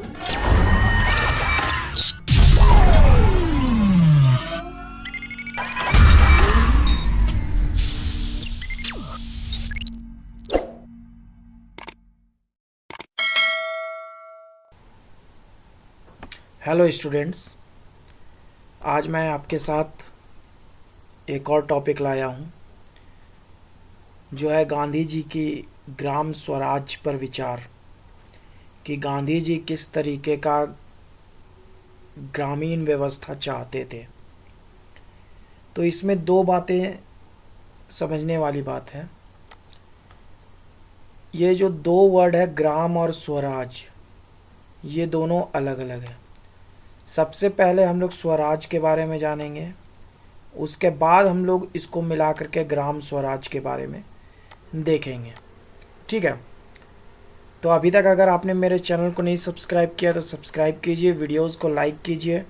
Hello students, आज मैं आपके साथ एक और टॉपिक लाया हूँ जो है गांधी जी की ग्राम स्वराज पर विचार कि गांधी जी किस तरीके का ग्रामीण व्यवस्था चाहते थे। तो इसमें दो बातें समझने वाली बात है। ये जो दो वर्ड है ग्राम और स्वराज, ये दोनों अलग अलग है। सबसे पहले हम लोग स्वराज के बारे में जानेंगे, उसके बाद हम लोग इसको मिला करके ग्राम स्वराज के बारे में देखेंगे। ठीक है, तो अभी तक अगर आपने मेरे चैनल को नहीं सब्सक्राइब किया तो सब्सक्राइब कीजिए, वीडियोस को लाइक कीजिए,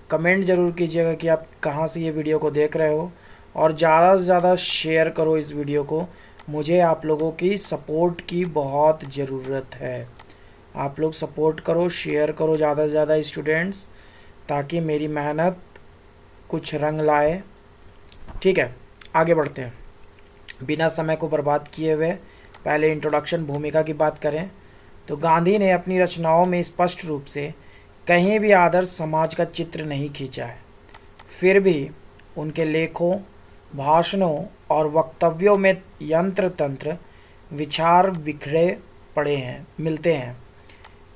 कमेंट ज़रूर कीजिएगा कि आप कहाँ से ये वीडियो को देख रहे हो, और ज़्यादा से ज़्यादा शेयर करो इस वीडियो को। मुझे आप लोगों की सपोर्ट की बहुत ज़रूरत है। आप लोग सपोर्ट करो, शेयर करो ज़्यादा से ज़्यादा स्टूडेंट्स, ताकि मेरी मेहनत कुछ रंग लाए। ठीक है, आगे बढ़ते हैं बिना समय को बर्बाद किए हुए। पहले इंट्रोडक्शन, भूमिका की बात करें तो गांधी ने अपनी रचनाओं में स्पष्ट रूप से कहीं भी आदर्श समाज का चित्र नहीं खींचा है। फिर भी उनके लेखों, भाषणों और वक्तव्यों में यंत्र तंत्र विचार बिखरे पड़े हैं मिलते हैं।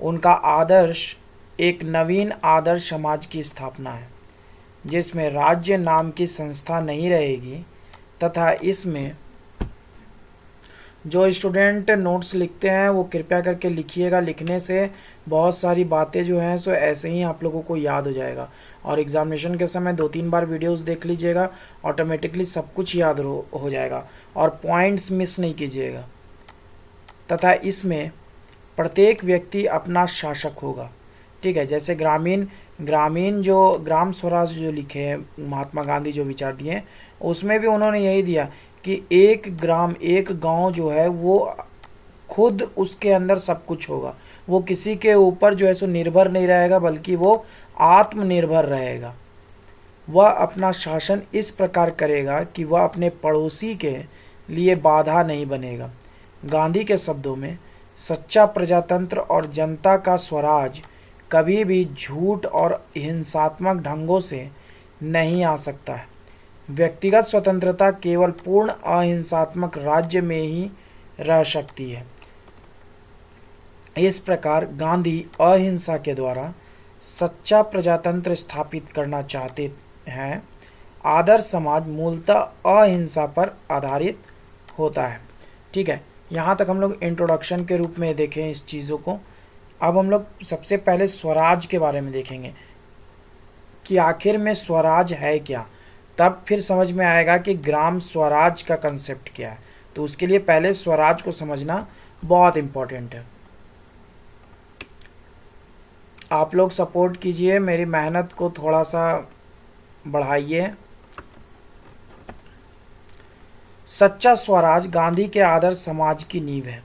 उनका आदर्श एक नवीन आदर्श समाज की स्थापना है जिसमें राज्य नाम की संस्था नहीं रहेगी, तथा इसमें जो स्टूडेंट नोट्स लिखते हैं वो कृपया करके लिखिएगा। लिखने से बहुत सारी बातें जो हैं सो ऐसे ही आप लोगों को याद हो जाएगा, और एग्जामिनेशन के समय 2-3 बार वीडियोस देख लीजिएगा, ऑटोमेटिकली सब कुछ याद हो जाएगा और पॉइंट्स मिस नहीं कीजिएगा। तथा इसमें प्रत्येक व्यक्ति अपना शासक होगा। ठीक है, जैसे ग्रामीण जो ग्राम स्वराज जो लिखे हैं महात्मा गांधी, जो विचार दिए, उसमें भी उन्होंने यही दिया कि एक ग्राम, एक गांव जो है वो खुद उसके अंदर सब कुछ होगा। वो किसी के ऊपर जो है सो निर्भर नहीं रहेगा, बल्कि वो आत्मनिर्भर रहेगा। वह अपना शासन इस प्रकार करेगा कि वह अपने पड़ोसी के लिए बाधा नहीं बनेगा। गांधी के शब्दों में सच्चा प्रजातंत्र और जनता का स्वराज कभी भी झूठ और हिंसात्मक ढंगों से नहीं आ सकता है। व्यक्तिगत स्वतंत्रता केवल पूर्ण अहिंसात्मक राज्य में ही रह सकती है। इस प्रकार गांधी अहिंसा के द्वारा सच्चा प्रजातंत्र स्थापित करना चाहते हैं। आदर्श समाज मूलतः अहिंसा पर आधारित होता है। ठीक है, यहाँ तक हम लोग इंट्रोडक्शन के रूप में देखें इस चीज़ों को। अब हम लोग सबसे पहले स्वराज के बारे में देखेंगे कि आखिर में स्वराज है क्या, तब फिर समझ में आएगा कि ग्राम स्वराज का कंसेप्ट क्या है। तो उसके लिए पहले स्वराज को समझना बहुत इम्पोर्टेंट है। आप लोग सपोर्ट कीजिए, मेरी मेहनत को थोड़ा सा बढ़ाइए। सच्चा स्वराज गांधी के आदर्श समाज की नींव है।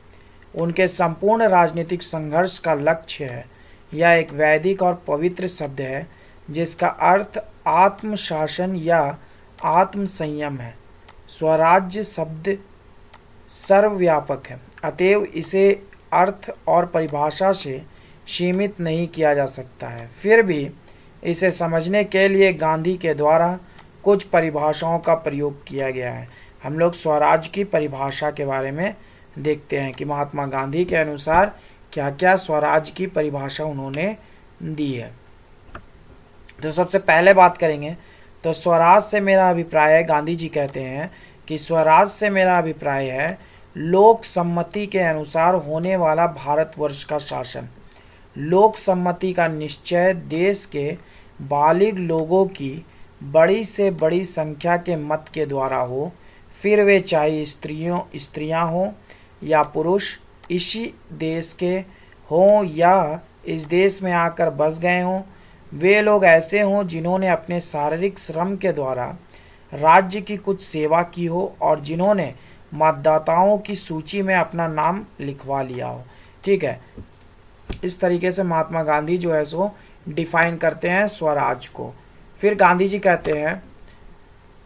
उनके संपूर्ण राजनीतिक संघर्ष का लक्ष्य है। यह एक वैदिक और पवित्र शब्द है जिसका अर्थ आत्मशासन या आत्म संयम है। स्वराज्य शब्द सर्वव्यापक है, अतएव इसे अर्थ और परिभाषा से सीमित नहीं किया जा सकता है। फिर भी इसे समझने के लिए गांधी के द्वारा कुछ परिभाषाओं का प्रयोग किया गया है। हम लोग स्वराज की परिभाषा के बारे में देखते हैं कि महात्मा गांधी के अनुसार क्या क्या स्वराज की परिभाषा उन्होंने दी है। तो सबसे पहले बात करेंगे तो स्वराज से मेरा अभिप्राय है, गांधी जी कहते हैं कि स्वराज से मेरा अभिप्राय है लोक सम्मति के अनुसार होने वाला भारतवर्ष का शासन। लोक सम्मति का निश्चय देश के बालिग लोगों की बड़ी से बड़ी संख्या के मत के द्वारा हो, फिर वे चाहे स्त्रियां हों या पुरुष, इसी देश के हों या इस देश में आकर बस गए हों। वे लोग ऐसे हों जिन्होंने अपने शारीरिक श्रम के द्वारा राज्य की कुछ सेवा की हो और जिन्होंने मतदाताओं की सूची में अपना नाम लिखवा लिया हो। ठीक है, इस तरीके से महात्मा गांधी जो है सो डिफाइन करते हैं स्वराज को। फिर गांधी जी कहते हैं,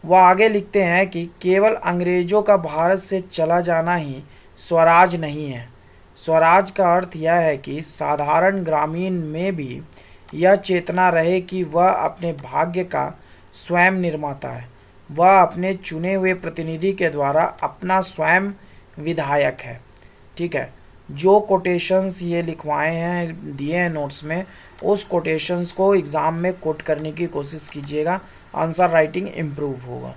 वह आगे लिखते हैं कि केवल अंग्रेजों का भारत से चला जाना ही स्वराज नहीं है। स्वराज का अर्थ यह है कि साधारण ग्रामीण में भी यह चेतना रहे कि वह अपने भाग्य का स्वयं निर्माता है, वह अपने चुने हुए प्रतिनिधि के द्वारा अपना स्वयं विधायक है। ठीक है, जो कोटेशंस ये लिखवाए हैं, दिए हैं नोट्स में, उस कोटेशंस को एग्ज़ाम में कोट करने की कोशिश कीजिएगा, आंसर राइटिंग इम्प्रूव होगा।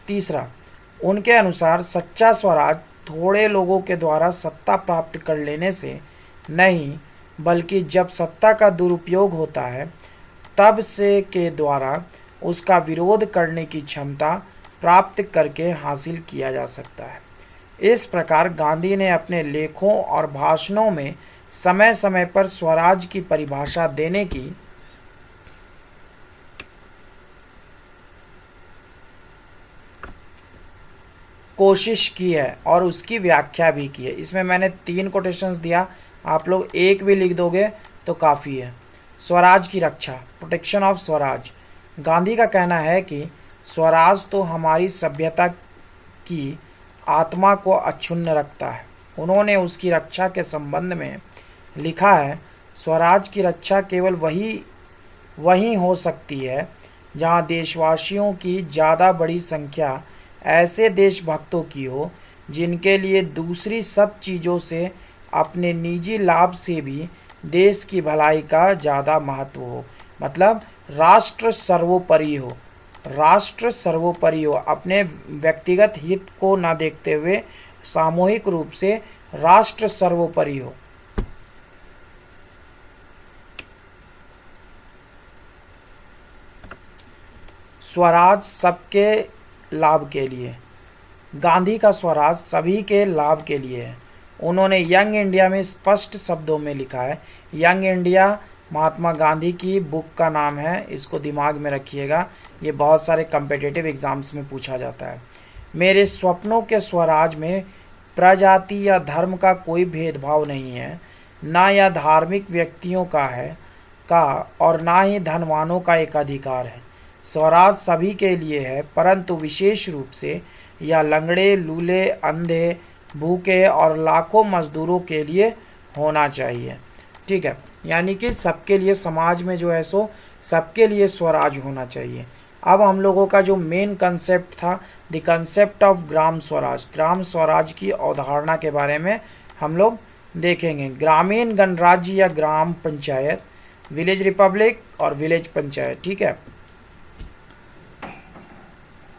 तीसरा, उनके अनुसार सच्चा स्वराज थोड़े लोगों के द्वारा सत्ता प्राप्त कर लेने से नहीं, बल्कि जब सत्ता का दुरुपयोग होता है तब से के द्वारा उसका विरोध करने की क्षमता प्राप्त करके हासिल किया जा सकता है। इस प्रकार गांधी ने अपने लेखों और भाषणों में समय समय पर स्वराज की परिभाषा देने की कोशिश की है और उसकी व्याख्या भी की है। इसमें मैंने 3 कोटेशंस दिया, आप लोग एक भी लिख दोगे तो काफ़ी है। स्वराज की रक्षा, प्रोटेक्शन ऑफ स्वराज। गांधी का कहना है कि स्वराज तो हमारी सभ्यता की आत्मा को अक्षुण्ण रखता है। उन्होंने उसकी रक्षा के संबंध में लिखा है, स्वराज की रक्षा केवल वही हो सकती है जहां देशवासियों की ज़्यादा बड़ी संख्या ऐसे देशभक्तों की हो जिनके लिए दूसरी सब चीज़ों से अपने निजी लाभ से भी देश की भलाई का ज़्यादा महत्व हो। मतलब राष्ट्र सर्वोपरि हो, राष्ट्र सर्वोपरि हो, अपने व्यक्तिगत हित को ना देखते हुए सामूहिक रूप से राष्ट्र सर्वोपरि हो। स्वराज सबके लाभ के लिए। गांधी का स्वराज सभी के लाभ के लिए है। उन्होंने यंग इंडिया में स्पष्ट शब्दों में लिखा है। यंग इंडिया महात्मा गांधी की बुक का नाम है, इसको दिमाग में रखिएगा, ये बहुत सारे कम्पिटिटिव एग्जाम्स में पूछा जाता है। मेरे स्वप्नों के स्वराज में प्रजाति या धर्म का कोई भेदभाव नहीं है, ना यह धार्मिक व्यक्तियों का और ना ही धनवानों का एक अधिकार है। स्वराज सभी के लिए है, परंतु विशेष रूप से यह लंगड़े, लूले, अंधे, भूखे और लाखों मजदूरों के लिए होना चाहिए। ठीक है, यानी कि सबके लिए, समाज में जो है सो सबके लिए स्वराज होना चाहिए। अब हम लोगों का जो मेन कंसेप्ट था, the concept of Gram Swaraj, Gram Swaraj की अवधारणा के बारे में हम लोग देखेंगे। ग्रामीण गणराज्य या ग्राम पंचायत, विलेज रिपब्लिक और विलेज पंचायत। ठीक है,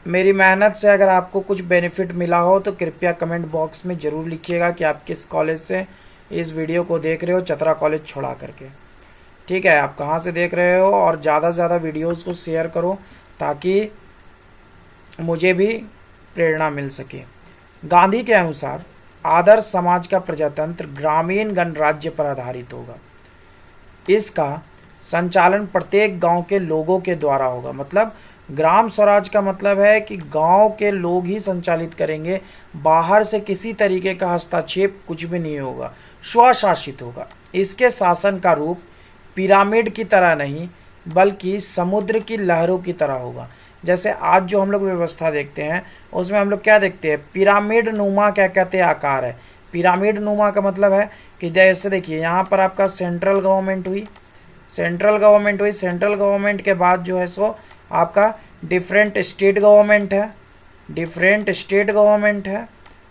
मेरी मेहनत से अगर आपको कुछ बेनिफिट मिला हो तो कृपया कमेंट बॉक्स में ज़रूर लिखिएगा कि आप किस कॉलेज से इस वीडियो को देख रहे हो, चतरा कॉलेज छोड़ा करके। ठीक है, आप कहाँ से देख रहे हो, और ज़्यादा से ज़्यादा वीडियोस को शेयर करो ताकि मुझे भी प्रेरणा मिल सके। गांधी के अनुसार आदर्श समाज का प्रजातंत्र ग्रामीण गणराज्य पर आधारित होगा। इसका संचालन प्रत्येक गांव के लोगों के द्वारा होगा। मतलब ग्राम स्वराज का मतलब है कि गांव के लोग ही संचालित करेंगे, बाहर से किसी तरीके का हस्तक्षेप कुछ भी नहीं होगा, स्वशासित होगा। इसके शासन का रूप पिरामिड की तरह नहीं बल्कि समुद्र की लहरों की तरह होगा। जैसे आज जो हम लोग व्यवस्था देखते हैं उसमें हम लोग क्या देखते हैं, पिरामिड नुमा क्या कहते हैं, आकार है। पिरामिड नुमा का मतलब है कि जैसे देखिए यहाँ पर आपका सेंट्रल गवर्नमेंट हुई, सेंट्रल गवर्नमेंट के बाद जो है सो आपका डिफरेंट स्टेट गवर्नमेंट है,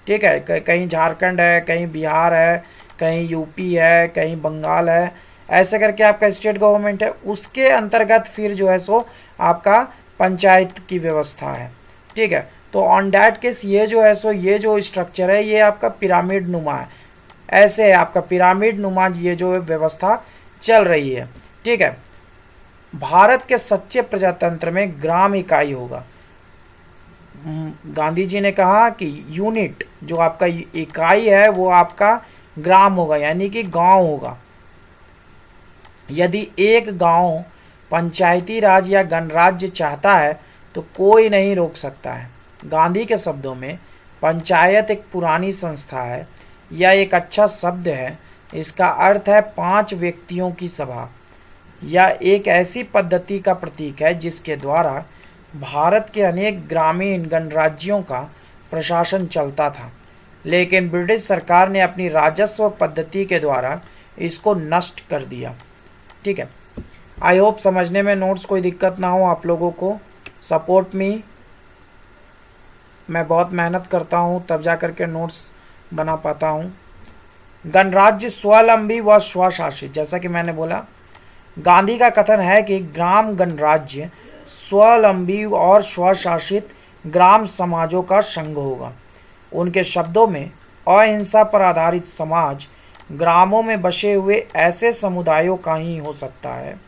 ठीक है। कहीं झारखंड है, कहीं बिहार है, कहीं यूपी है, कहीं बंगाल है, ऐसे करके आपका स्टेट गवर्नमेंट है। उसके अंतर्गत फिर जो है सो आपका पंचायत की व्यवस्था है, ठीक है। तो ऑन डैट केस ये जो है सो ये जो स्ट्रक्चर है ये आपका पिरामिड नुमा है, ऐसे है आपका पिरामिड नुमा ये जो व्यवस्था चल रही है, ठीक है। भारत के सच्चे प्रजातंत्र में ग्राम इकाई होगा। गांधी जी ने कहा कि यूनिट जो आपका इकाई है वो आपका ग्राम होगा, यानी कि गांव होगा। यदि एक गांव पंचायती राज या गणराज्य चाहता है तो कोई नहीं रोक सकता है। गांधी के शब्दों में पंचायत एक पुरानी संस्था है, यह एक अच्छा शब्द है इसका अर्थ है 5 व्यक्तियों की सभा। यह एक ऐसी पद्धति का प्रतीक है जिसके द्वारा भारत के अनेक ग्रामीण गणराज्यों का प्रशासन चलता था, लेकिन ब्रिटिश सरकार ने अपनी राजस्व पद्धति के द्वारा इसको नष्ट कर दिया। ठीक है, आई होप समझने में नोट्स कोई दिक्कत ना हो आप लोगों को। सपोर्ट मी, मैं बहुत मेहनत करता हूँ तब जा कर के नोट्स बना पाता हूँ। गणराज्य स्वावलंबी व स्वशासित, जैसा कि मैंने बोला, गांधी का कथन है कि ग्राम गणराज्य स्वावलंबी और स्वशासित ग्राम समाजों का संघ होगा। उनके शब्दों में अहिंसा पर आधारित समाज ग्रामों में बसे हुए ऐसे समुदायों का ही हो सकता है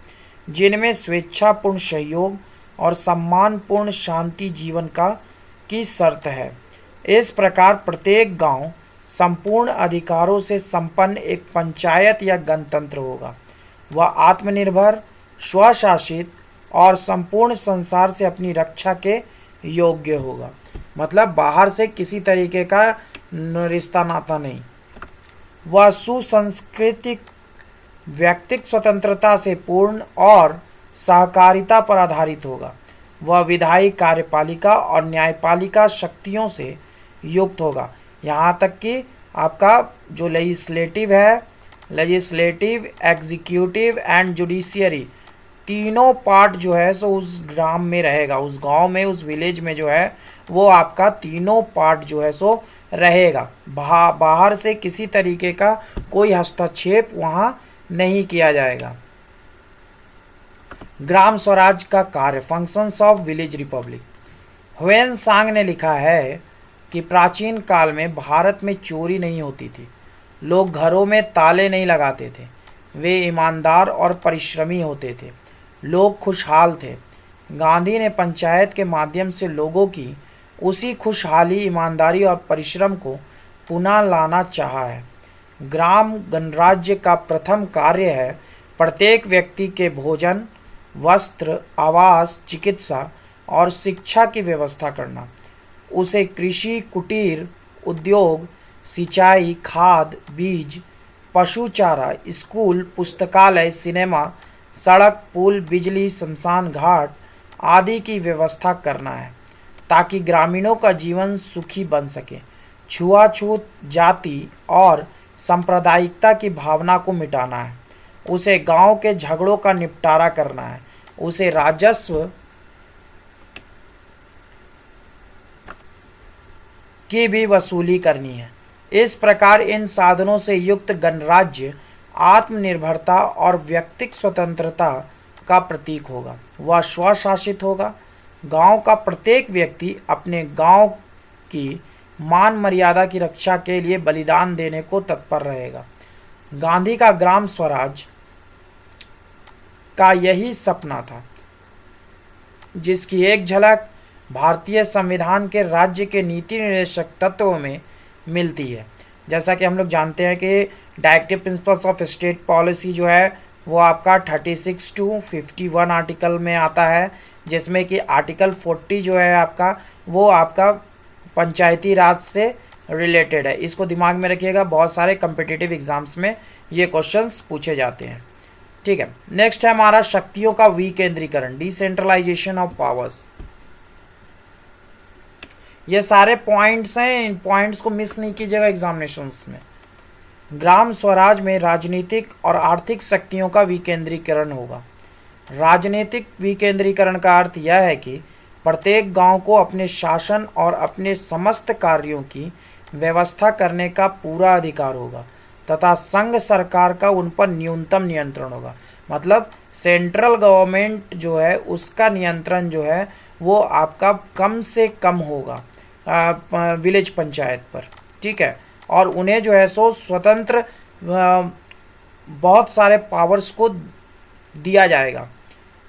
जिनमें स्वेच्छापूर्ण सहयोग और सम्मानपूर्ण शांति जीवन की शर्त है। इस प्रकार प्रत्येक गांव संपूर्ण अधिकारों से संपन्न एक पंचायत या गणतंत्र होगा। वह आत्मनिर्भर, स्वशासित और संपूर्ण संसार से अपनी रक्षा के योग्य होगा। मतलब बाहर से किसी तरीके का रिश्ता नाता नहीं। वह सुसंस्कृतिक, व्यक्तिक स्वतंत्रता से पूर्ण और सहकारिता पर आधारित होगा। वह विधायी, कार्यपालिका और न्यायपालिका शक्तियों से युक्त होगा। यहाँ तक कि आपका जो लेजिस्लेटिव, एग्जीक्यूटिव एंड जुडिशियरी, तीनों पार्ट जो है सो उस ग्राम में रहेगा, उस गांव में, उस विलेज में जो है वो आपका तीनों पार्ट जो है सो रहेगा। बाहर से किसी तरीके का कोई हस्तक्षेप वहाँ नहीं किया जाएगा। ग्राम स्वराज का कार्य, फंक्शंस ऑफ विलेज रिपब्लिक। ह्वेन सांग ने लिखा है कि प्राचीन काल में भारत में चोरी नहीं होती थी, लोग घरों में ताले नहीं लगाते थे, वे ईमानदार और परिश्रमी होते थे, लोग खुशहाल थे। गांधी ने पंचायत के माध्यम से लोगों की उसी खुशहाली, ईमानदारी और परिश्रम को पुनः लाना चाहा है। ग्राम गणराज्य का प्रथम कार्य है प्रत्येक व्यक्ति के भोजन, वस्त्र, आवास, चिकित्सा और शिक्षा की व्यवस्था करना। उसे कृषि, कुटीर उद्योग, सिंचाई, खाद, बीज, पशु चारा, स्कूल, पुस्तकालय, सिनेमा, सड़क, पुल, बिजली, शमशान घाट आदि की व्यवस्था करना है ताकि ग्रामीणों का जीवन सुखी बन सके। छुआछूत, जाति और सांप्रदायिकता की भावना को मिटाना है। उसे गांव के झगड़ों का निपटारा करना है। उसे राजस्व की भी वसूली करनी है। इस प्रकार इन साधनों से युक्त गणराज्य आत्मनिर्भरता और व्यक्तिक स्वतंत्रता का प्रतीक होगा। वह स्वशासित होगा। गांव का प्रत्येक व्यक्ति अपने गांव की मान मर्यादा की रक्षा के लिए बलिदान देने को तत्पर रहेगा। गांधी का ग्राम स्वराज का यही सपना था, जिसकी एक झलक भारतीय संविधान के राज्य के नीति निर्देशक तत्वों में मिलती है। जैसा कि हम लोग जानते हैं कि directive principles of state policy जो है वो आपका 36 to 51 आर्टिकल में आता है, जिसमें कि आर्टिकल 40 जो है आपका वो आपका पंचायती राज से रिलेटेड है। इसको दिमाग में रखिएगा, बहुत सारे कम्पिटिटिव एग्जाम्स में ये क्वेश्चंस पूछे जाते हैं। ठीक है, नेक्स्ट है हमारा शक्तियों का विकेंद्रीकरण, डिसेंट्रलाइजेशन ऑफ पावर्स। ये सारे पॉइंट्स हैं, इन पॉइंट्स को मिस नहीं कीजिएगा एग्जामिनेशंस में। ग्राम स्वराज में राजनीतिक और आर्थिक शक्तियों का विकेंद्रीकरण होगा। राजनीतिक विकेंद्रीकरण का अर्थ यह है कि प्रत्येक गांव को अपने शासन और अपने समस्त कार्यों की व्यवस्था करने का पूरा अधिकार होगा तथा संघ सरकार का उन पर न्यूनतम नियंत्रण होगा। मतलब सेंट्रल गवर्नमेंट जो है उसका नियंत्रण जो है वो आपका कम से कम होगा विलेज पंचायत पर। ठीक है, और उन्हें जो है सो स्वतंत्र बहुत सारे पावर्स को दिया जाएगा।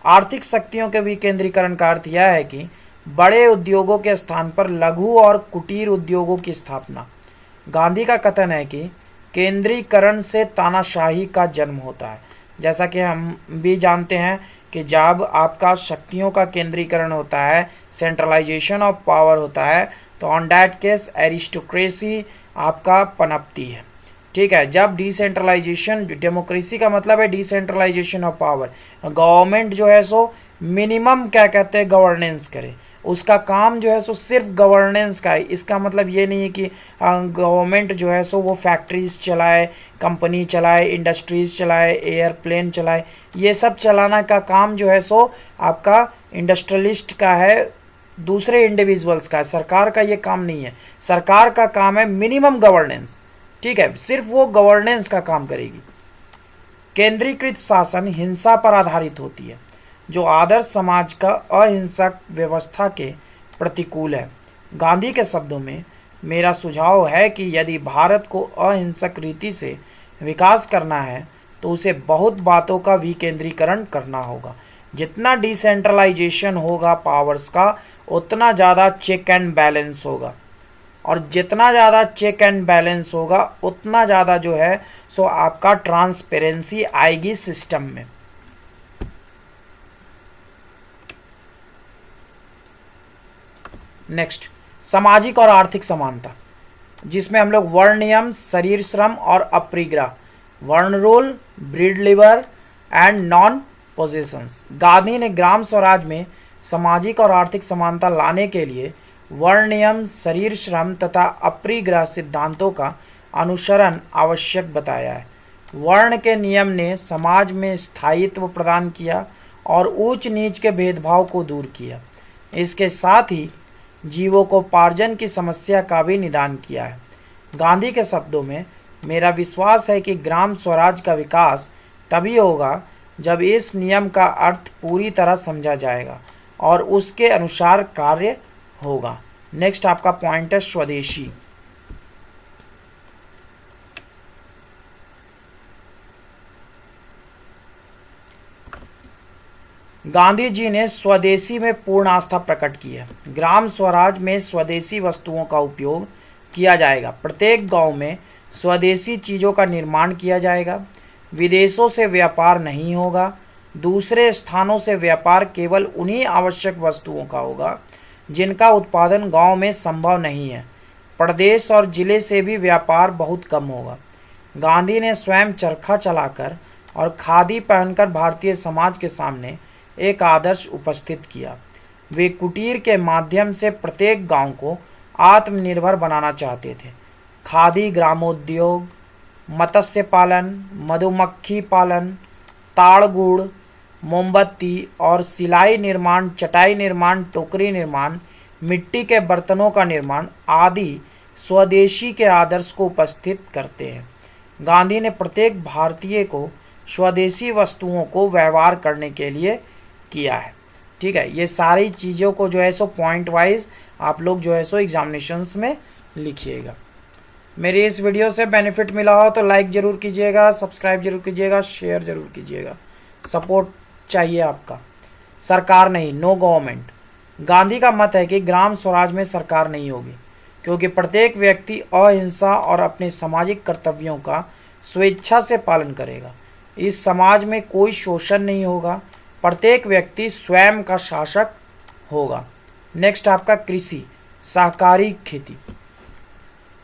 आर्थिक शक्तियों के विकेंद्रीकरण का अर्थ यह है कि बड़े उद्योगों के स्थान पर लघु और कुटीर उद्योगों की स्थापना। गांधी का कथन है कि केंद्रीकरण से तानाशाही का जन्म होता है। जैसा कि हम भी जानते हैं कि जब आपका शक्तियों का केंद्रीकरण होता है, सेंट्रलाइजेशन ऑफ पावर होता है, तो ऑन दैट केस एरिस्टोक्रेसी आपका पनपती है। ठीक ठीक है। जब डिसेंट्रलाइजेशन, डेमोक्रेसी का मतलब है डिसेंट्रलाइजेशन ऑफ पावर, गवर्नमेंट जो है सो मिनिमम क्या कहते हैं गवर्नेंस करे, उसका काम जो है सो सिर्फ गवर्नेंस का है। इसका मतलब ये नहीं है कि गवर्नमेंट जो है सो वो फैक्ट्रीज चलाए, कंपनी चलाए, इंडस्ट्रीज चलाए, एयरप्लेन चलाए, ये सब चलाना का काम जो है सो आपका इंडस्ट्रियलिस्ट का है, दूसरे इंडिविजुअल्स का है। सरकार का ये काम नहीं है। सरकार का काम है मिनिमम गवर्नेंस, ठीक है, सिर्फ वो गवर्नेंस का काम करेगी। केंद्रीकृत शासन हिंसा पर आधारित होती है, जो आदर्श समाज का अहिंसक व्यवस्था के प्रतिकूल है। गांधी के शब्दों में, मेरा सुझाव है कि यदि भारत को अहिंसक रीति से विकास करना है तो उसे बहुत बातों का विकेंद्रीकरण करना होगा। जितना डिसेंट्रलाइजेशन होगा पावर्स का, उतना ज़्यादा चेक एंड बैलेंस होगा, और जितना ज़्यादा चेक एंड बैलेंस होगा उतना ज़्यादा जो है सो आपका ट्रांसपेरेंसी आएगी सिस्टम में। नेक्स्ट, सामाजिक और आर्थिक समानता, जिसमें हम लोग वर्ण नियम, शरीर श्रम और अपरिग्रह, वर्ण rule, breed liver and non possessions. Gandhi ने ग्राम स्वराज में सामाजिक और आर्थिक समानता लाने के लिए वर्ण नियम, शरीर श्रम तथा अपरिग्रह सिद्धांतों का अनुसरण आवश्यक बताया है। वर्ण के नियम ने समाज में स्थायित्व प्रदान किया और ऊंच नीच के भेदभाव को दूर किया। इसके साथ ही जीवोपार्जन की समस्या का भी निदान किया है। गांधी के शब्दों में, मेरा विश्वास है कि ग्राम स्वराज का विकास तभी होगा जब इस नियम का अर्थ पूरी तरह समझा जाएगा और उसके अनुसार कार्य होगा। नेक्स्ट आपका पॉइंट है स्वदेशी। गांधी जी ने स्वदेशी में पूर्ण आस्था प्रकट की है। ग्राम स्वराज में स्वदेशी वस्तुओं का उपयोग किया जाएगा। प्रत्येक गांव में स्वदेशी चीज़ों का निर्माण किया जाएगा। विदेशों से व्यापार नहीं होगा। दूसरे स्थानों से व्यापार केवल उन्हीं आवश्यक वस्तुओं का होगा जिनका उत्पादन गांव में संभव नहीं है। प्रदेश और जिले से भी व्यापार बहुत कम होगा। गांधी ने स्वयं चरखा चलाकर और खादी पहनकर भारतीय समाज के सामने एक आदर्श उपस्थित किया। वे कुटीर के माध्यम से प्रत्येक गांव को आत्मनिर्भर बनाना चाहते थे। खादी ग्रामोद्योग, मत्स्य पालन, मधुमक्खी पालन, ताड़ गुड़, मोमबत्ती और सिलाई निर्माण, चटाई निर्माण, टोकरी निर्माण, मिट्टी के बर्तनों का निर्माण आदि स्वदेशी के आदर्श को उपस्थित करते हैं। गांधी ने प्रत्येक भारतीय को स्वदेशी वस्तुओं को व्यवहार करने के लिए किया है। ठीक है, ये सारी चीज़ों को जो है सो पॉइंट वाइज आप लोग जो है सो एग्जामिनेशंस में लिखिएगा। मेरी इस वीडियो से बेनिफिट मिला हो तो लाइक ज़रूर कीजिएगा, सब्सक्राइब जरूर कीजिएगा, शेयर ज़रूर कीजिएगा। सपोर्ट चाहिए आपका। सरकार नहीं, नो गवर्नमेंट। गांधी का मत है कि ग्राम स्वराज में सरकार नहीं होगी, क्योंकि प्रत्येक व्यक्ति अहिंसा और अपने सामाजिक कर्तव्यों का स्वेच्छा से पालन करेगा। इस समाज में कोई शोषण नहीं होगा। प्रत्येक व्यक्ति स्वयं का शासक होगा। नेक्स्ट आपका कृषि, सहकारी खेती।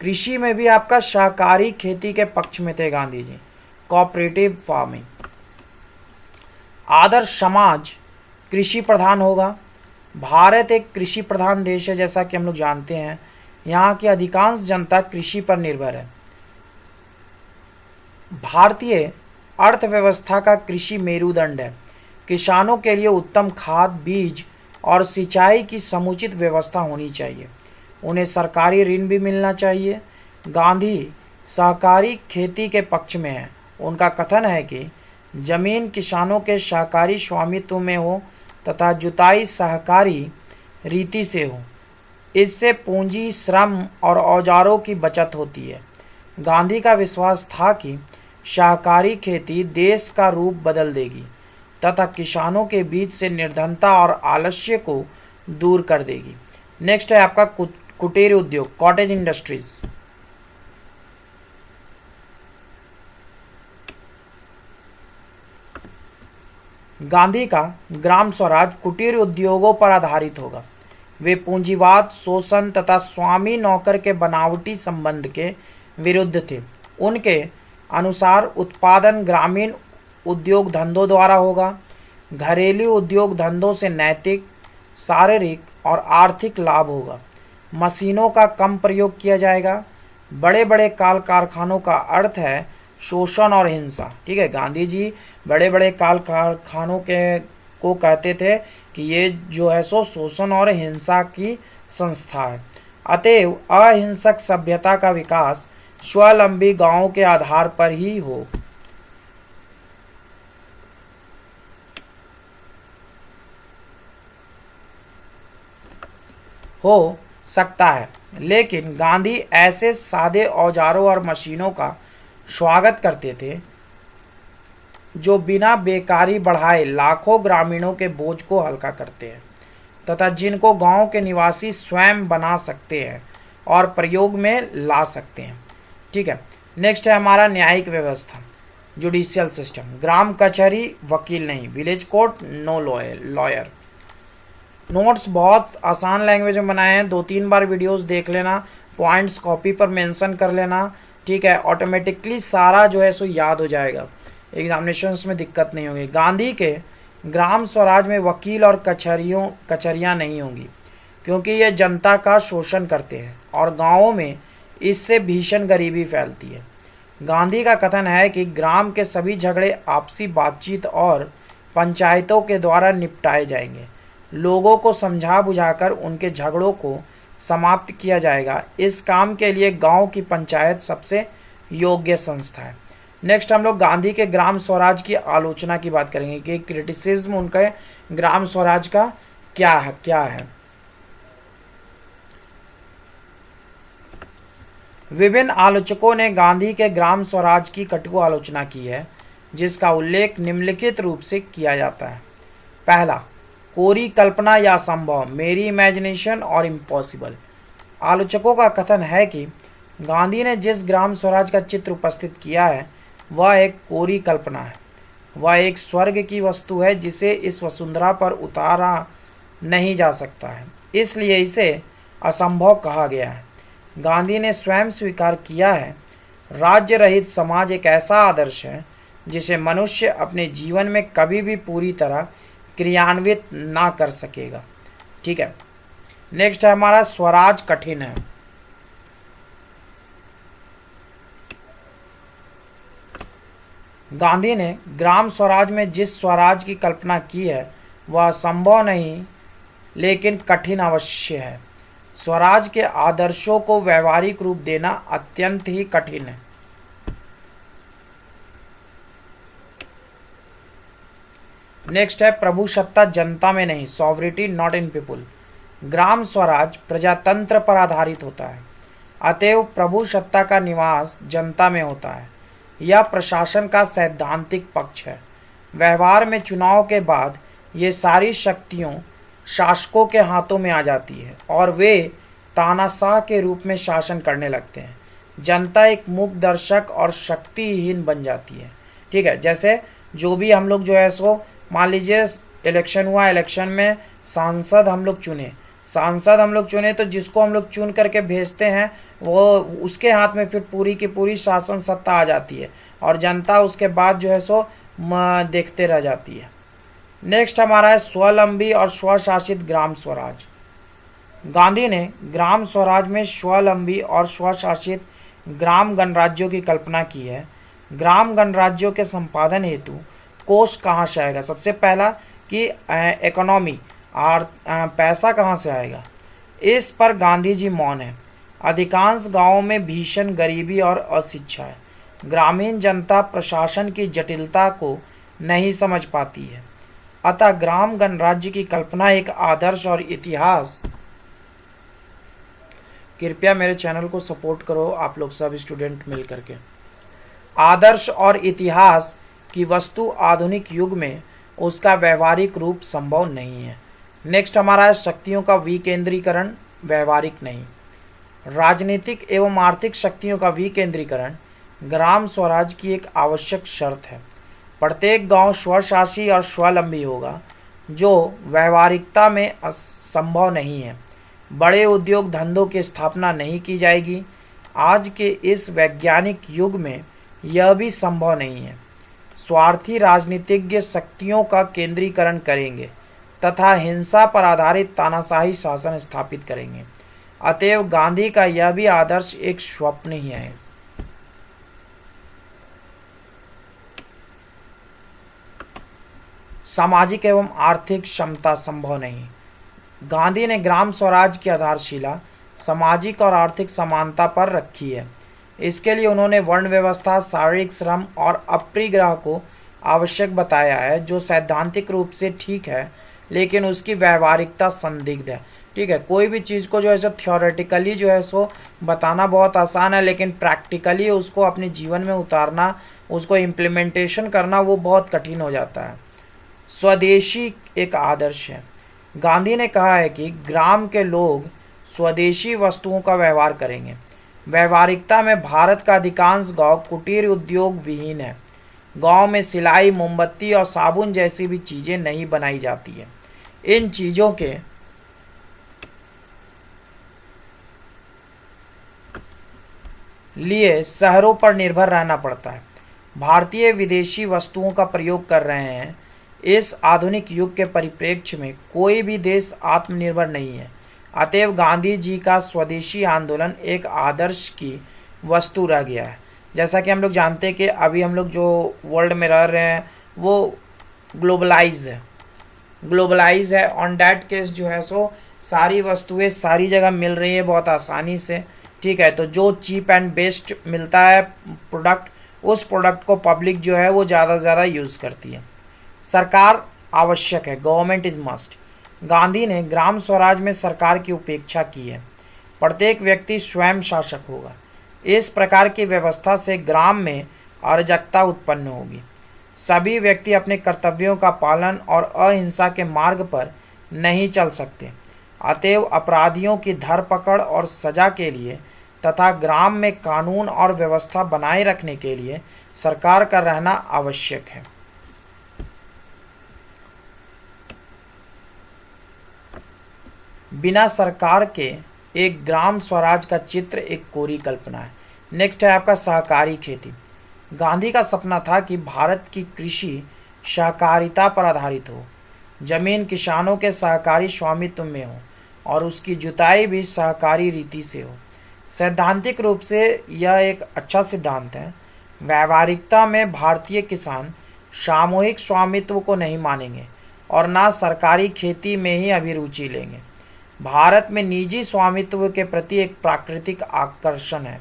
कृषि में भी आपका सहकारी खेती के पक्ष में थे गांधी जी, कोऑपरेटिव फार्मिंग। आदर्श समाज कृषि प्रधान होगा। भारत एक कृषि प्रधान देश है, जैसा कि हम लोग जानते हैं। यहाँ की अधिकांश जनता कृषि पर निर्भर है। भारतीय अर्थव्यवस्था का कृषि मेरुदंड है। किसानों के लिए उत्तम खाद, बीज और सिंचाई की समुचित व्यवस्था होनी चाहिए। उन्हें सरकारी ऋण भी मिलना चाहिए। गांधी सहकारी खेती के पक्ष में है। उनका कथन है कि जमीन किसानों के सहकारी स्वामित्व में हो तथा जुताई सहकारी रीति से हो। इससे पूंजी, श्रम और औजारों की बचत होती है। गांधी का विश्वास था कि सहकारी खेती देश का रूप बदल देगी तथा किसानों के बीच से निर्धनता और आलस्य को दूर कर देगी। नेक्स्ट है आपका कुटीर उद्योग, कॉटेज इंडस्ट्रीज। गांधी का ग्राम स्वराज कुटीर उद्योगों पर आधारित होगा। वे पूंजीवाद, शोषण तथा स्वामी नौकर के बनावटी संबंध के विरुद्ध थे। उनके अनुसार उत्पादन ग्रामीण उद्योग धंधों द्वारा होगा। घरेलू उद्योग धंधों से नैतिक, शारीरिक और आर्थिक लाभ होगा। मशीनों का कम प्रयोग किया जाएगा। बड़े बड़े काल कारखानों का अर्थ है शोषण और हिंसा। ठीक है, गांधी जी बड़े बड़े काल कारखानों के को कहते थे कि ये जो है सो शोषण और हिंसा की संस्था है। अतएव अहिंसक सभ्यता का विकास स्वावलंबी गांवों के आधार पर ही हो सकता है। लेकिन गांधी ऐसे सादे औजारों और मशीनों का स्वागत करते थे जो बिना बेकारी बढ़ाए लाखों ग्रामीणों के बोझ को हल्का करते हैं तथा जिनको गांव के निवासी स्वयं बना सकते हैं और प्रयोग में ला सकते हैं। ठीक है, नेक्स्ट है हमारा न्यायिक व्यवस्था, जुडिशियल सिस्टम। ग्राम कचहरी, वकील नहीं। Village court, no lawyer. Notes बहुत आसान लैंग्वेज में बनाए हैं, 2-3 बार वीडियोस देख लेना, पॉइंट्स कॉपी पर मेंशन कर लेना। ठीक है, ऑटोमेटिकली सारा जो है सो याद हो जाएगा, एग्जामिनेशंस में दिक्कत नहीं होगी। गांधी के ग्राम स्वराज में वकील और कचहरियाँ नहीं होंगी क्योंकि ये जनता का शोषण करते हैं और गाँवों में इससे भीषण गरीबी फैलती है। गांधी का कथन है कि ग्राम के सभी झगड़े आपसी बातचीत और पंचायतों के द्वारा निपटाए जाएंगे। लोगों को समझा बुझाकर उनके झगड़ों को समाप्त किया जाएगा। इस काम के लिए गांव की पंचायत सबसे योग्य संस्था है। नेक्स्ट हम लोग गांधी के ग्राम स्वराज की आलोचना की बात करेंगे कि क्रिटिसिज्म उनके ग्राम स्वराज का क्या है। विभिन्न आलोचकों ने गांधी के ग्राम स्वराज की कटु आलोचना की है जिसका उल्लेख निम्नलिखित रूप से किया जाता है। पहला, कोरी कल्पना या संभव, मेरी इमेजिनेशन और इम्पॉसिबल। आलोचकों का कथन है कि गांधी ने जिस ग्राम स्वराज का चित्र उपस्थित किया है वह एक कोरी कल्पना है। वह एक स्वर्ग की वस्तु है जिसे इस वसुंधरा पर उतारा नहीं जा सकता है, इसलिए इसे असंभव कहा गया है। गांधी ने स्वयं स्वीकार किया है, राज्य रहित समाज एक ऐसा आदर्श है जिसे मनुष्य अपने जीवन में कभी भी पूरी तरह क्रियान्वित ना कर सकेगा। ठीक है, नेक्स्ट है हमारा स्वराज कठिन है। गांधी ने ग्राम स्वराज में जिस स्वराज की कल्पना की है वह संभव नहीं लेकिन कठिन अवश्य है। स्वराज के आदर्शों को व्यवहारिक रूप देना अत्यंत ही कठिन है। नेक्स्ट है प्रभुसत्ता जनता में नहीं, sovereignty not in people. Gram Swaraj प्रजातंत्र पर आधारित होता है, अतएव प्रभुसत्ता का निवास जनता में होता है। यह प्रशासन का सैद्धांतिक पक्ष है। व्यवहार में चुनाव के बाद ये सारी शक्तियों शासकों के हाथों में आ जाती है और वे तानाशाह के रूप में शासन करने लगते हैं। जनता एक मूक दर्शक और शक्तिहीन बन जाती है। ठीक है, जैसे जो भी हम लोग जो है सो मान लीजिए इलेक्शन हुआ, इलेक्शन में सांसद हम लोग चुने तो जिसको हम लोग चुन करके भेजते हैं वो उसके हाथ में फिर पूरी की पूरी शासन सत्ता आ जाती है और जनता उसके बाद जो है सो देखते रह जाती है। नेक्स्ट हमारा है स्वावलंबी और स्वशासित ग्राम स्वराज। गांधी ने ग्राम स्वराज में स्वावलंबी और स्वशासित ग्राम गणराज्यों की कल्पना की है। ग्राम गणराज्यों के संपादन हेतु कोष कहाँ से आएगा? सबसे पहला कि इकोनॉमी और पैसा कहाँ से आएगा, इस पर गांधी जी मौन है। अधिकांश गांवों में भीषण गरीबी और अशिक्षा है। ग्रामीण जनता प्रशासन की जटिलता को नहीं समझ पाती है, अतः ग्राम गणराज्य की कल्पना एक आदर्श और इतिहास। कृपया मेरे चैनल को सपोर्ट करो आप लोग सब स्टूडेंट मिल करके। आदर्श और इतिहास की वस्तु आधुनिक युग में उसका व्यवहारिक रूप संभव नहीं है। नेक्स्ट हमारा है शक्तियों का विकेंद्रीकरण, व्यवहारिक नहीं। राजनीतिक एवं आर्थिक शक्तियों का विकेंद्रीकरण ग्राम स्वराज की एक आवश्यक शर्त है। प्रत्येक गांव स्वशासी और स्वावलंबी होगा, जो व्यवहारिकता में असंभव नहीं है। बड़े उद्योग धंधों की स्थापना नहीं की जाएगी। आज के इस वैज्ञानिक युग में यह भी संभव नहीं है। स्वार्थी राजनीतिज्ञ शक्तियों का केंद्रीकरण करेंगे तथा हिंसा पर आधारित तानाशाही शासन स्थापित करेंगे। अतएव गांधी का यह भी आदर्श एक स्वप्न ही है। सामाजिक एवं आर्थिक क्षमता संभव नहीं। गांधी ने ग्राम स्वराज की आधारशिला सामाजिक और आर्थिक समानता पर रखी है। इसके लिए उन्होंने वर्ण व्यवस्था, शारीरिक श्रम और अपरिग्रह को आवश्यक बताया है, जो सैद्धांतिक रूप से ठीक है लेकिन उसकी व्यवहारिकता संदिग्ध है। ठीक है, कोई भी चीज़ को जो है सो थियोरेटिकली जो है सो बताना बहुत आसान है, लेकिन प्रैक्टिकली उसको अपने जीवन में उतारना, उसको इम्प्लीमेंटेशन करना वो बहुत कठिन हो जाता है। स्वदेशी एक आदर्श है। गांधी ने कहा है कि ग्राम के लोग स्वदेशी वस्तुओं का व्यवहार करेंगे। व्यवहारिकता में भारत का अधिकांश गांव कुटीर उद्योग विहीन है। गांव में सिलाई, मोमबत्ती और साबुन जैसी भी चीज़ें नहीं बनाई जाती है। इन चीज़ों के लिए शहरों पर निर्भर रहना पड़ता है। भारतीय विदेशी वस्तुओं का प्रयोग कर रहे हैं। इस आधुनिक युग के परिप्रेक्ष्य में कोई भी देश आत्मनिर्भर नहीं है। अतएव गांधी जी का स्वदेशी आंदोलन एक आदर्श की वस्तु रह गया है। जैसा कि हम लोग जानते हैं कि अभी हम लोग जो वर्ल्ड में रह रहे हैं वो ग्लोबलाइज है। ऑन डैट केस जो है सो सारी वस्तुएं सारी जगह मिल रही है बहुत आसानी से। ठीक है, तो जो चीप एंड बेस्ट मिलता है प्रोडक्ट, उस प्रोडक्ट को पब्लिक जो है वो ज़्यादा से ज़्यादा यूज़ करती है। सरकार आवश्यक है, गवर्नमेंट इज़ मस्ट। गांधी ने ग्राम स्वराज में सरकार की उपेक्षा की है। प्रत्येक व्यक्ति स्वयं शासक होगा। इस प्रकार की व्यवस्था से ग्राम में अराजकता उत्पन्न होगी। सभी व्यक्ति अपने कर्तव्यों का पालन और अहिंसा के मार्ग पर नहीं चल सकते। अतएव अपराधियों की धरपकड़ और सजा के लिए तथा ग्राम में कानून और व्यवस्था बनाए रखने के लिए सरकार का रहना आवश्यक है। बिना सरकार के एक ग्राम स्वराज का चित्र एक कोरी कल्पना है। नेक्स्ट है आपका सहकारी खेती। गांधी का सपना था कि भारत की कृषि सहकारिता पर आधारित हो। जमीन किसानों के सहकारी स्वामित्व में हो और उसकी जुताई भी सहकारी रीति से हो। सैद्धांतिक रूप से यह एक अच्छा सिद्धांत है। व्यावहारिकता में भारतीय किसान सामूहिक स्वामित्व को नहीं मानेंगे और ना सरकारी खेती में ही अभिरुचि लेंगे। भारत में निजी स्वामित्व के प्रति एक प्राकृतिक आकर्षण है।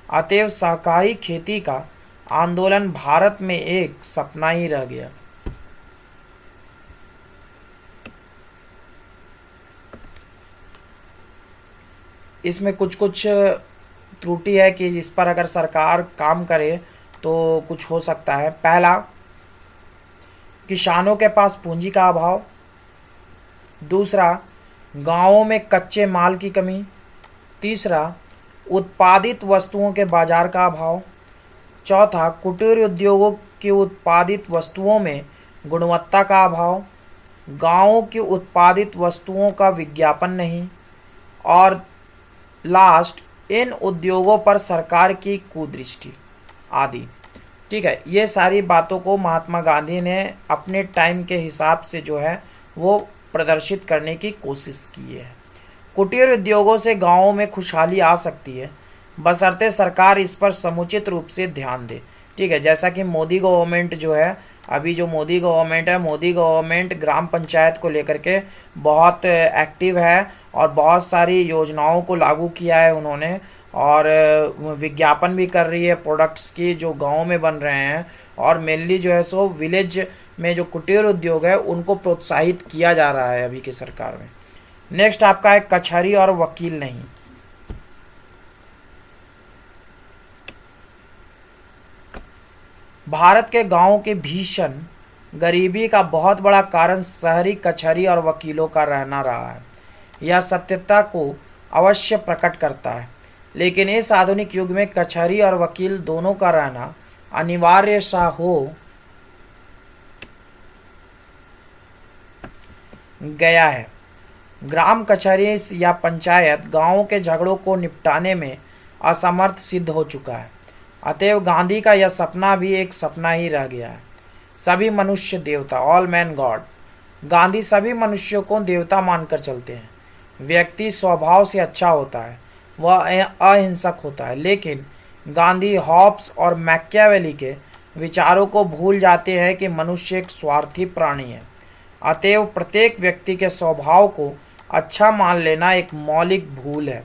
अतएव सहकारी खेती का आंदोलन भारत में एक सपना ही रह गया। इसमें कुछ कुछ त्रुटि है कि इस पर अगर सरकार काम करे तो कुछ हो सकता है। पहला, किसानों के पास पूंजी का अभाव। दूसरा, गांवों में कच्चे माल की कमी। तीसरा, उत्पादित वस्तुओं के बाजार का अभाव। चौथा, कुटीर उद्योगों की उत्पादित वस्तुओं में गुणवत्ता का अभाव। गांवों की उत्पादित वस्तुओं का विज्ञापन नहीं। और लास्ट, इन उद्योगों पर सरकार की कुदृष्टि आदि। ठीक है, ये सारी बातों को महात्मा गांधी ने अपने टाइम के हिसाब से जो है वो प्रदर्शित करने की कोशिश की है। कुटीर उद्योगों से गांवों में खुशहाली आ सकती है, बशर्ते सरकार इस पर समुचित रूप से ध्यान दे। ठीक है, जैसा कि मोदी गवर्नमेंट जो है, अभी जो मोदी गवर्नमेंट है, मोदी गवर्नमेंट ग्राम पंचायत को लेकर के बहुत एक्टिव है और बहुत सारी योजनाओं को लागू किया है उन्होंने, और विज्ञापन भी कर रही है प्रोडक्ट्स की जो गाँव में बन रहे हैं, और मेनली जो है सो विलेज में जो कुटीर उद्योग है उनको प्रोत्साहित किया जा रहा है अभी की सरकार में। नेक्स्ट आपका है कचहरी और वकील नहीं। भारत के गांवों के भीषण गरीबी का बहुत बड़ा कारण शहरी कचहरी और वकीलों का रहना रहा है। यह सत्यता को अवश्य प्रकट करता है, लेकिन इस आधुनिक युग में कचहरी और वकील दोनों का रहना अनिवार्य सा हो गया है। ग्राम कचहरी या पंचायत गांवों के झगड़ों को निपटाने में असमर्थ सिद्ध हो चुका है। अतएव गांधी का यह सपना भी एक सपना ही रह गया है। सभी मनुष्य देवता, ऑल मैन गॉड। गांधी सभी मनुष्यों को देवता मानकर चलते हैं। व्यक्ति स्वभाव से अच्छा होता है, वह अहिंसक होता है, लेकिन गांधी हॉब्स और मैकियावेली के विचारों को भूल जाते हैं कि मनुष्य एक स्वार्थी प्राणी है। अतएव प्रत्येक व्यक्ति के स्वभाव को अच्छा मान लेना एक मौलिक भूल है।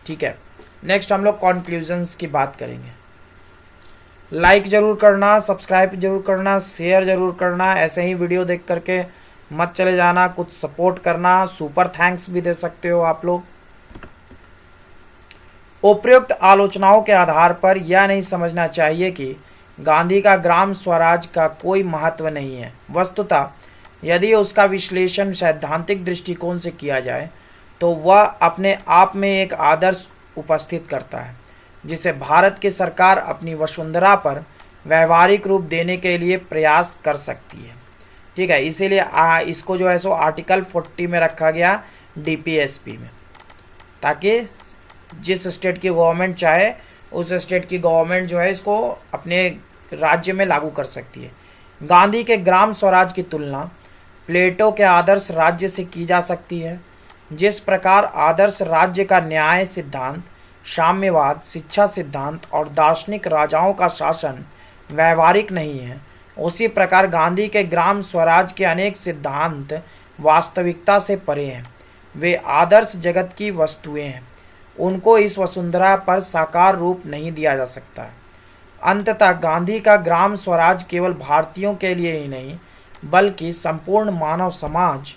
ठीक है, नेक्स्ट हम लोग कॉन्क्लूजन्स की बात करेंगे। लाइक जरूर करना, सब्सक्राइब जरूर करना, शेयर जरूर करना। ऐसे ही वीडियो देख करके मत चले जाना, कुछ सपोर्ट करना। सुपर थैंक्स भी दे सकते हो आप लोग। उपयुक्त आलोचनाओं के आधार पर यह नहीं समझना चाहिए कि गांधी का ग्राम स्वराज का कोई महत्व नहीं है। वस्तुतः यदि उसका विश्लेषण सैद्धांतिक दृष्टिकोण से किया जाए तो वह अपने आप में एक आदर्श उपस्थित करता है, जिसे भारत की सरकार अपनी वसुंधरा पर व्यवहारिक रूप देने के लिए प्रयास कर सकती है। ठीक है, इसीलिए इसको जो है सो आर्टिकल 40 में रखा गया डीपीएसपी में, ताकि जिस स्टेट की गवर्नमेंट चाहे उस स्टेट की गवर्नमेंट जो है इसको अपने राज्य में लागू कर सकती है। गांधी के ग्राम स्वराज की तुलना प्लेटो के आदर्श राज्य से की जा सकती है। जिस प्रकार आदर्श राज्य का न्याय सिद्धांत, साम्यवाद, शिक्षा सिद्धांत और दार्शनिक राजाओं का शासन व्यवहारिक नहीं है, उसी प्रकार गांधी के ग्राम स्वराज के अनेक सिद्धांत वास्तविकता से परे हैं। वे आदर्श जगत की वस्तुएं हैं, उनको इस वसुंधरा पर साकार रूप नहीं दिया जा सकता। अंततः गांधी का ग्राम स्वराज केवल भारतीयों के लिए ही नहीं बल्कि संपूर्ण मानव समाज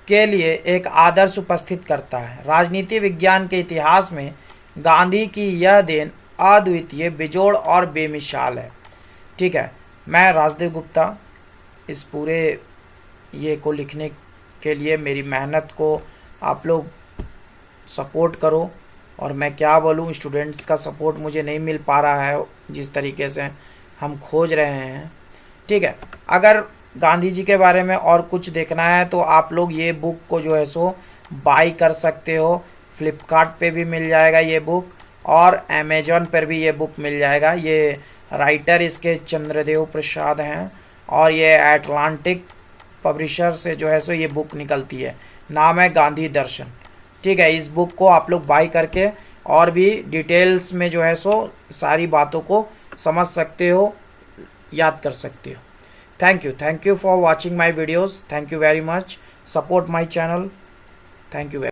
के लिए एक आदर्श उपस्थित करता है। राजनीति विज्ञान के इतिहास में गांधी की यह देन अद्वितीय, बेजोड़ और बेमिसाल है। ठीक है, मैं राजदेव गुप्ता, इस पूरे ये को लिखने के लिए मेरी मेहनत को आप लोग सपोर्ट करो। और मैं क्या बोलूँ, स्टूडेंट्स का सपोर्ट मुझे नहीं मिल पा रहा है जिस तरीके से हम खोज रहे हैं। ठीक है, अगर गांधी जी के बारे में और कुछ देखना है तो आप लोग ये बुक को जो है सो बाई कर सकते हो। फ्लिपकार्ट पे भी मिल जाएगा ये बुक और अमेजोन पर भी ये बुक मिल जाएगा। ये राइटर इसके चंद्रदेव प्रसाद हैं और ये एटलांटिक पब्लिशर से जो है सो ये बुक निकलती है। नाम है गांधी दर्शन। ठीक है, इस बुक को आप लोग बाई करके और भी डिटेल्स में जो है सो सारी बातों को समझ सकते हो, याद कर सकते हो। Thank you for watching my videos. Thank you very much. Support my channel. Thank you.